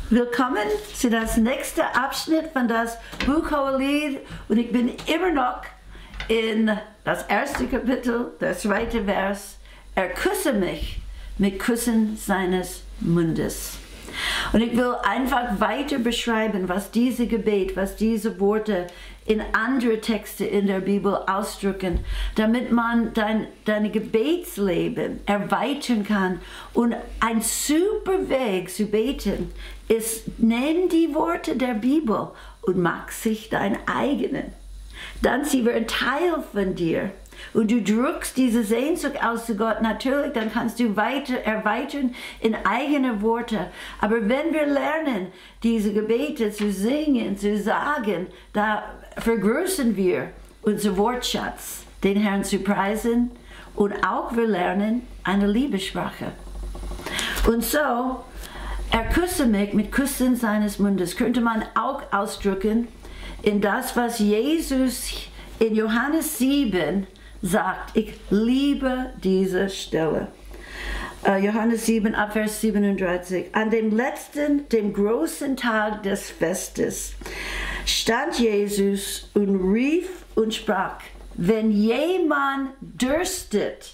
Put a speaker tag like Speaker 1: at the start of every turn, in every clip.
Speaker 1: Willkommen zu das nächste Abschnitt von das Buch Hohelied und ich bin immer noch in das erste Kapitel, der zweite Vers. Er küsse mich mit Küssen seines Mundes. Und ich will einfach weiter beschreiben, was diese Gebet, was diese Worte in andere Texte in der Bibel ausdrücken, damit man dein Gebetsleben erweitern kann. Und ein super Weg zu beten ist, nimm die Worte der Bibel und mach sich deinen eigenen. Dann sie werden Teil von dir. Und du drückst diese Sehnsucht aus zu Gott, natürlich, dann kannst du weiter erweitern in eigene Worte. Aber wenn wir lernen, diese Gebete zu singen, zu sagen, da vergrößern wir unseren Wortschatz, den Herrn zu preisen, und auch wir lernen eine Liebessprache. Und so, er küsse mich mit Küssen seines Mundes, könnte man auch ausdrücken in das, was Jesus in Johannes 7 sagt. Ich liebe diese Stelle. Johannes 7, Vers 37. An dem letzten, dem großen Tag des Festes stand Jesus und rief und sprach: Wenn jemand dürstet,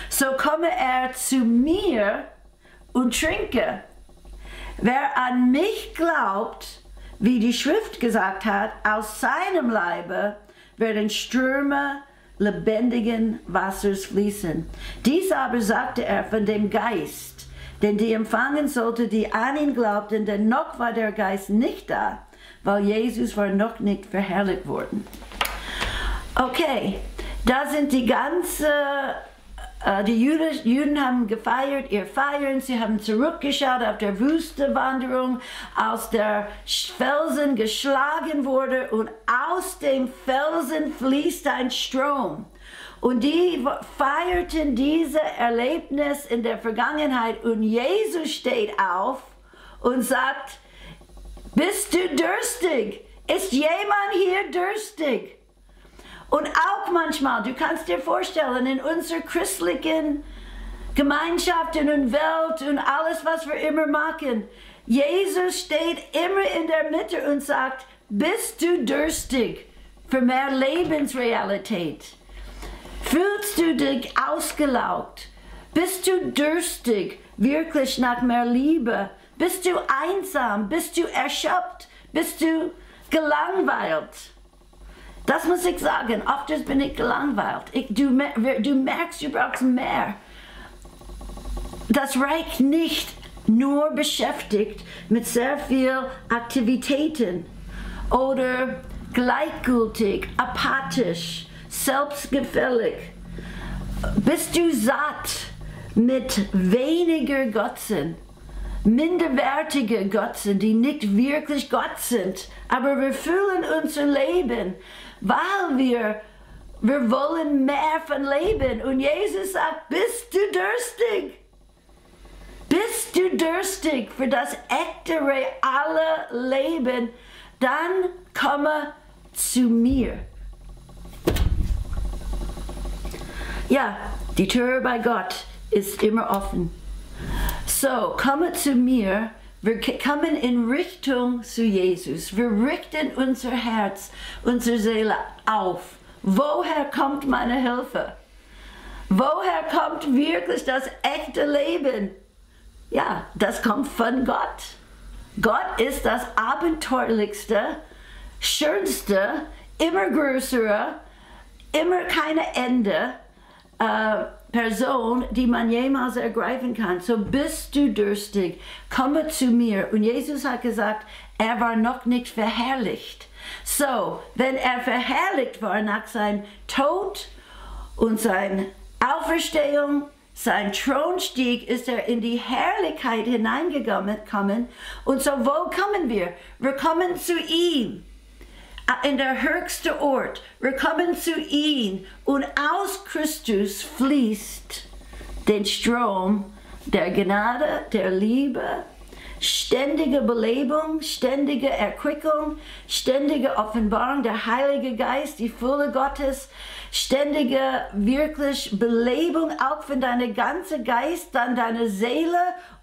Speaker 1: so komme er zu mir und trinke. Wer an mich glaubt, wie die Schrift gesagt hat, aus seinem Leibe werden Ströme lebendigen Wassers fließen. Dies aber sagte er von dem Geist, den die empfangen sollte, die an ihn glaubten, denn noch war der Geist nicht da, weil Jesus war noch nicht verherrlicht worden. Okay, da sind die Juden haben gefeiert, ihr Feiern, sie haben zurückgeschaut auf der Wüstenwanderung, als der Felsen geschlagen wurde und aus dem Felsen fließt ein Strom. Und die feierten dieses Erlebnis in der Vergangenheit und Jesus steht auf und sagt: Bist du durstig? Ist jemand hier durstig? Und auch manchmal, du kannst dir vorstellen, in unserer christlichen Gemeinschaften und Welt und alles, was wir immer machen, Jesus steht immer in der Mitte und sagt: Bist du durstig für mehr Lebensrealität? Fühlst du dich ausgelaugt? Bist du durstig wirklich nach mehr Liebe? Bist du einsam? Bist du erschöpft? Bist du gelangweilt? Das muss ich sagen, oft bin ich gelangweilt. Du merkst, du brauchst mehr. Das reicht nicht nur beschäftigt mit sehr viel Aktivitäten oder gleichgültig, apathisch, selbstgefällig. Bist du satt mit weniger Götzen, minderwertige Götzen, die nicht wirklich Gott sind, aber wir fühlen unser Leben, weil wir wollen mehr von Leben. Und Jesus sagt: Bist du durstig? Bist du durstig für das echte, reale Leben? Dann komme zu mir. Ja, die Tür bei Gott ist immer offen. So, komme zu mir. Wir kommen in Richtung zu Jesus. Wir richten unser Herz, unsere Seele auf. Woher kommt meine Hilfe? Woher kommt wirklich das echte Leben? Ja, das kommt von Gott. Gott ist das abenteuerlichste, schönste, immer größere, immer keine Ende Person, die man jemals ergreifen kann. So, bist du durstig, komme zu mir. Und Jesus hat gesagt, er war noch nicht verherrlicht. So, wenn er verherrlicht war nach seinem Tod und seiner Auferstehung, sein Thronstieg, ist er in die Herrlichkeit hineingekommen. Und so, wo kommen wir? Wir kommen zu ihm. In der höchste Ort. Wir kommen zu ihm und aus Christus fließt der Strom der Gnade, der Liebe, ständige Belebung, ständige Erquickung, ständige Offenbarung, der Heilige Geist, die Fülle Gottes, ständige, wirklich Belebung auch von deinem ganzen Geist, dann deine Seele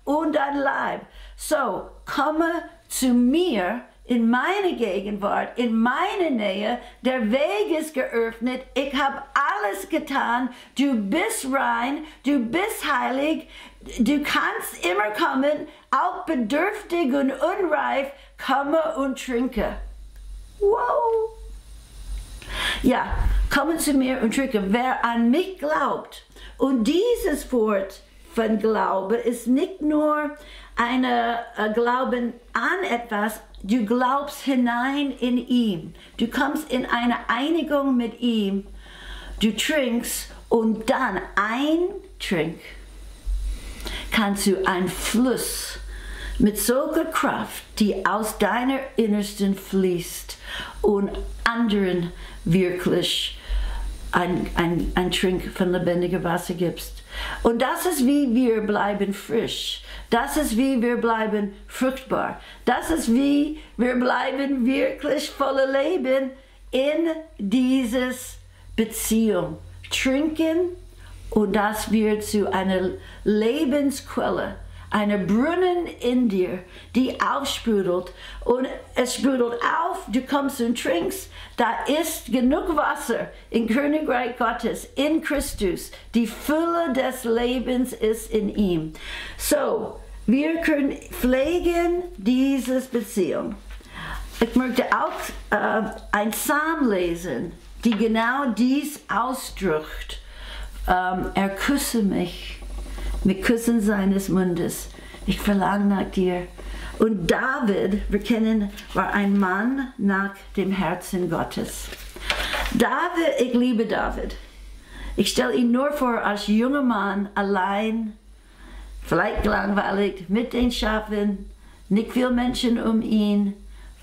Speaker 1: und dein Leib. So, komme zu mir in meine Gegenwart, in meine Nähe. Der Weg ist geöffnet. Ich habe alles getan. Du bist rein, du bist heilig. Du kannst immer kommen, auch bedürftig und unreif. Komme und trinke. Wow! Ja, komme zu mir und trinke. Wer an mich glaubt, und dieses Wort von Glaube ist nicht nur eine Glauben an etwas, du glaubst hinein in ihm. Du kommst in eine Einigung mit ihm. Du trinkst und dann ein Trink kannst du einen Fluss mit solcher Kraft, die aus deiner Innersten fließt und anderen wirklich ein Trink von lebendigem Wasser gibst. Und das ist wie wir bleiben frisch. Das ist wie wir bleiben fruchtbar. Das ist wie wir bleiben wirklich voller Leben in dieses Beziehung. Trinken und das wird zu einer Lebensquelle. Eine Brunnen in dir, die aufsprudelt und es sprudelt auf, du kommst und trinkst, da ist genug Wasser im Königreich Gottes, in Christus. Die Fülle des Lebens ist in ihm. So, wir können pflegen diese Beziehung. Ich möchte auch ein Psalm lesen, die genau dies ausdrückt. Küsse mich mit Küssen seines Mundes. Ich verlange nach dir. Und David, wir kennen, war ein Mann nach dem Herzen Gottes. David, ich liebe David. Ich stelle ihn nur vor als junger Mann, allein, vielleicht langweilig, mit den Schafen, nicht viele Menschen um ihn.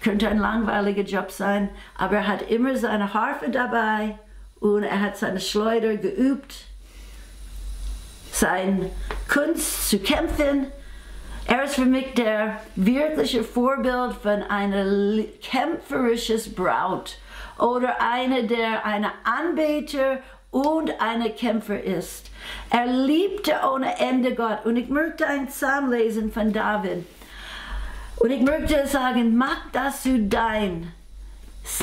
Speaker 1: Könnte ein langweiliger Job sein, aber er hat immer seine Harfe dabei und er hat seine Schleuder geübt. Seine Kunst zu kämpfen. Er ist für mich der wirkliche Vorbild von einer kämpferischen Braut oder einer, der eine Anbeter und eine Kämpfer ist. Er liebte ohne Ende Gott und ich möchte einen Psalm lesen von David und ich möchte sagen, mach das zu dein.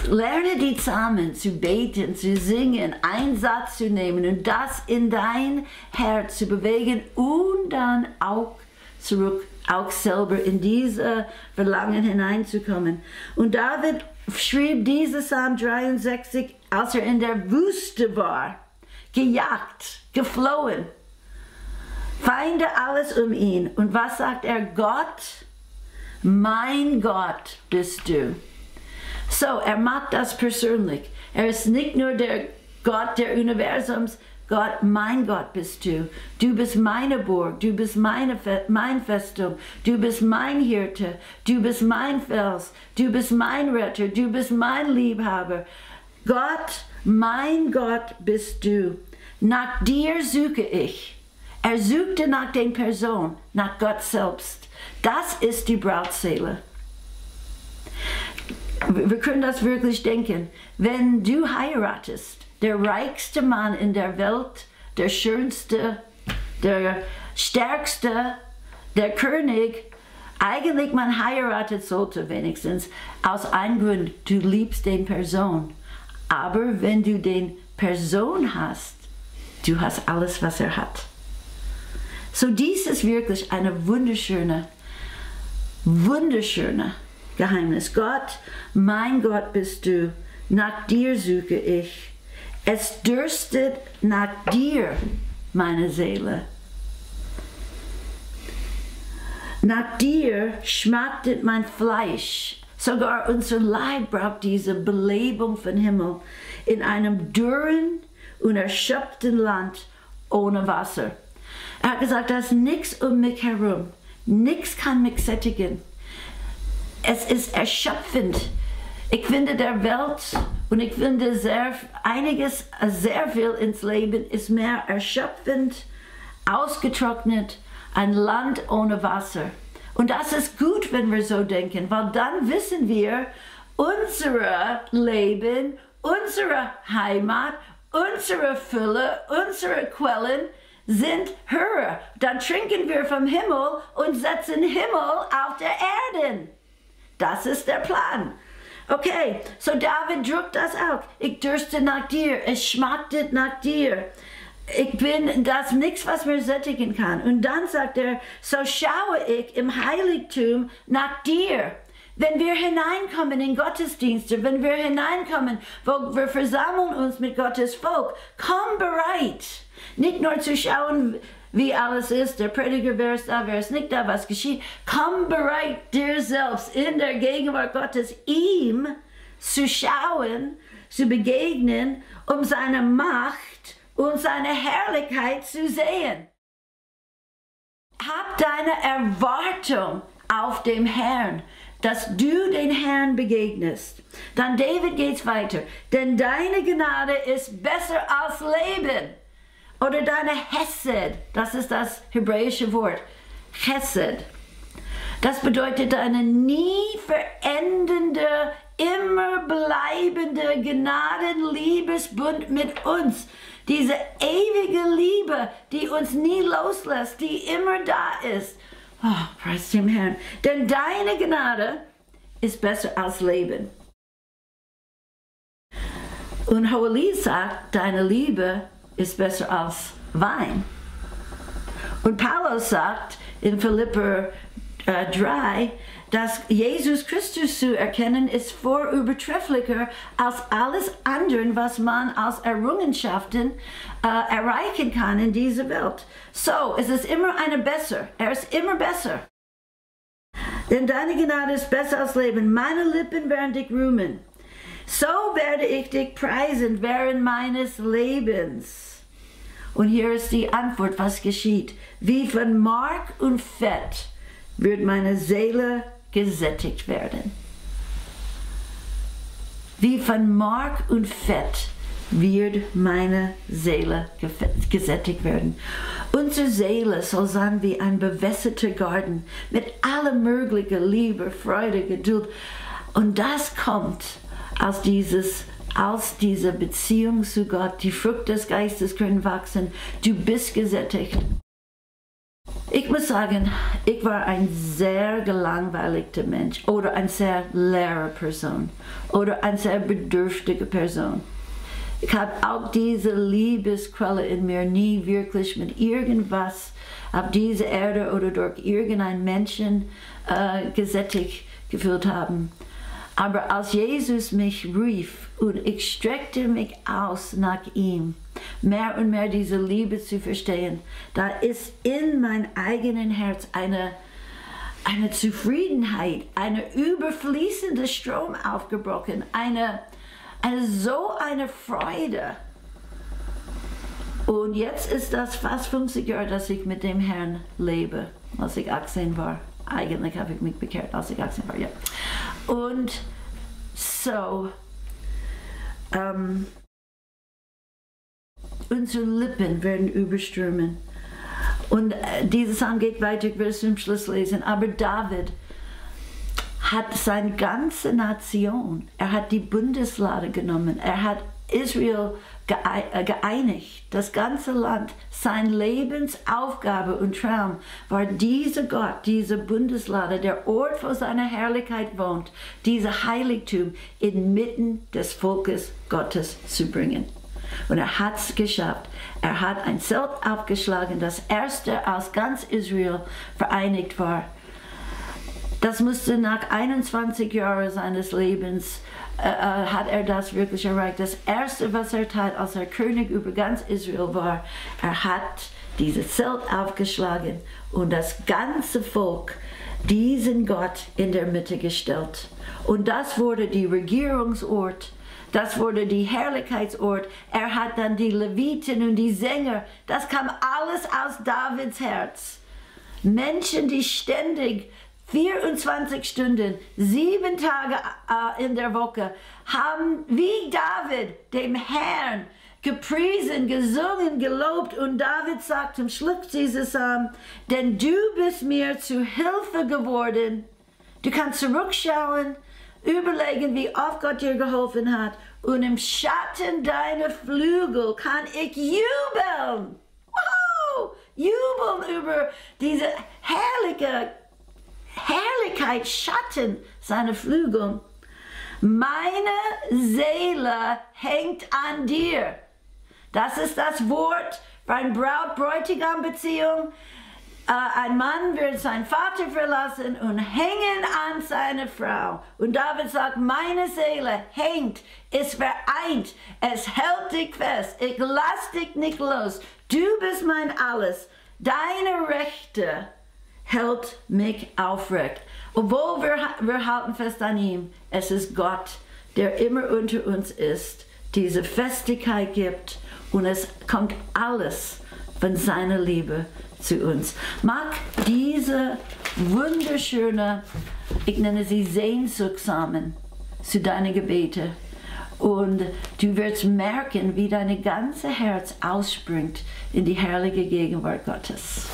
Speaker 1: Lerne die Psalmen zu beten, zu singen, einen Satz zu nehmen und das in dein Herz zu bewegen und dann auch zurück, auch selber in diese Verlangen hineinzukommen. Und David schrieb diese Psalm 63, als er in der Wüste war, gejagt, geflohen, Feinde alles um ihn. Und was sagt er? Gott, mein Gott bist du. So, er macht das persönlich. Er ist nicht nur der Gott des Universums. Gott, mein Gott bist du. Du bist meine Burg. Du bist mein Festung. Du bist mein Hirte. Du bist mein Fels. Du bist mein Retter. Du bist mein Liebhaber. Gott, mein Gott bist du. Nach dir suche ich. Er suchte nach der Person, nach Gott selbst. Das ist die Brautseele. Wir können das wirklich denken. Wenn du heiratest, der reichste Mann in der Welt, der schönste, der stärkste, der König, eigentlich man heiratet sollte wenigstens aus einem Grund, du liebst den Person. Aber wenn du den Person hast, du hast alles, was er hat. So dies ist wirklich eine wunderschöne Geheimnis. Gott, mein Gott bist du, nach dir suche ich. Es dürstet nach dir, meine Seele. Nach dir schmachtet mein Fleisch. Sogar unser Leib braucht diese Belebung von Himmel in einem dürren und erschöpften Land ohne Wasser. Er hat gesagt, da ist nichts um mich herum. Nichts kann mich sättigen. Es ist erschöpfend. Ich finde der Welt und ich finde sehr viel ins Leben ist mehr erschöpfend, ausgetrocknet, ein Land ohne Wasser. Und das ist gut, wenn wir so denken, weil dann wissen wir, unser Leben, unsere Heimat, unsere Fülle, unsere Quellen sind höher. Dann trinken wir vom Himmel und setzen Himmel auf der Erde. Das ist der Plan. Okay, so David drückt das aus. Ich dürste nach dir, es schmacktet nach dir. Ich bin das nichts, was mir sättigen kann. Und dann sagt er, so schaue ich im Heiligtum nach dir. Wenn wir hineinkommen in Gottesdienste, wenn wir hineinkommen, wo wir versammeln uns mit Gottes Volk, komm bereit. Nicht nur zu schauen, wie alles ist, der Prediger, wer ist da, wer ist nicht da, was geschieht. Komm bereit, dir selbst in der Gegenwart Gottes, ihm zu schauen, zu begegnen, um seine Macht und seine Herrlichkeit zu sehen. Hab deine Erwartung auf dem Herrn, dass du den Herrn begegnest. Dann David geht's weiter. Denn deine Gnade ist besser als Leben. Oder deine Hesed, das ist das hebräische Wort. Hesed. Das bedeutet deine nie verendende, immer bleibende Gnadenliebesbund mit uns. Diese ewige Liebe, die uns nie loslässt, die immer da ist. Oh, preis dem Herrn. Denn deine Gnade ist besser als Leben. Und Hohelied sagt, deine Liebe ist besser als Wein. Und Paulus sagt in Philipper 3, dass Jesus Christus zu erkennen ist vorübertrefflicher als alles andere, was man als Errungenschaften erreichen kann in dieser Welt. So, es ist immer eine besser. Er ist immer besser. Denn deine Gnade ist besser als Leben. Meine Lippen werden dich rühmen. So werde ich dich preisen während meines Lebens. Und hier ist die Antwort, was geschieht. Wie von Mark und Fett wird meine Seele gesättigt werden. Wie von Mark und Fett wird meine Seele gesättigt werden. Unsere Seele soll sein wie ein bewässerter Garten mit aller möglichen Liebe, Freude, Geduld. Und das kommt aus dieser Beziehung zu Gott. Die Frucht des Geistes können wachsen. Du bist gesättigt. Ich muss sagen, ich war ein sehr gelangweiligter Mensch oder eine sehr leere Person oder eine sehr bedürftige Person. Ich habe auch diese Liebesquelle in mir nie wirklich mit irgendwas auf dieser Erde oder durch irgendeinen Menschen gesättigt gefühlt haben. Aber als Jesus mich rief und ich streckte mich aus nach ihm, mehr und mehr diese Liebe zu verstehen, da ist in mein eigenen Herz eine Zufriedenheit, eine überfließende Strom aufgebrochen, eine Freude. Und jetzt ist das fast 50 Jahre, dass ich mit dem Herrn lebe, als ich 18 war. Eigentlich habe ich mich bekehrt, als ich 18 war, ja. Und so, unsere Lippen werden überströmen. Und dieser Psalm geht weiter, ich will es zum Schluss lesen. Aber David hat seine ganze Nation, er hat die Bundeslade genommen, er hat Israel geeinigt, das ganze Land. Seine Lebensaufgabe und Traum war dieser Gott, diese Bundeslade, der Ort, wo seine Herrlichkeit wohnt, dieser Heiligtum inmitten des Volkes Gottes zu bringen. Und er hat es geschafft. Er hat ein Zelt aufgeschlagen, das erste aus ganz Israel vereinigt war. Das musste nach 21 Jahren seines Lebens hat er das wirklich erreicht. Das erste, was er tat, als er König über ganz Israel war, er hat dieses Zelt aufgeschlagen und das ganze Volk diesen Gott in der Mitte gestellt. Und das wurde die Regierungsort, das wurde die Herrlichkeitsort. Er hat dann die Leviten und die Sänger, das kam alles aus Davids Herz. Menschen, die ständig 24 Stunden, 7 Tage in der Woche, haben wie David dem Herrn gepriesen, gesungen, gelobt. Und David sagt zum Schluss dieses Psalm, denn du bist mir zu Hilfe geworden. Du kannst zurückschauen, überlegen, wie oft Gott dir geholfen hat und im Schatten deiner Flügel kann ich jubeln. Wow! Jubeln über diese Herrlichkeit, Schatten seiner Flügel. Meine Seele hängt an dir. Das ist das Wort für eine Braut-Bräutigam-Beziehung. Ein Mann wird seinen Vater verlassen und hängen an seine Frau. Und David sagt, meine Seele hängt, ist vereint, es hält dich fest, ich lass dich nicht los. Du bist mein Alles. Deine Rechte hält mich aufrecht. Obwohl wir halten fest an ihm, es ist Gott, der immer unter uns ist, diese Festigkeit gibt und es kommt alles von seiner Liebe zu uns. Mag diese wunderschöne, ich nenne sie Sehnsuchtsamen, zu deinen Gebeten. Und du wirst merken, wie dein ganzes Herz ausspringt in die herrliche Gegenwart Gottes.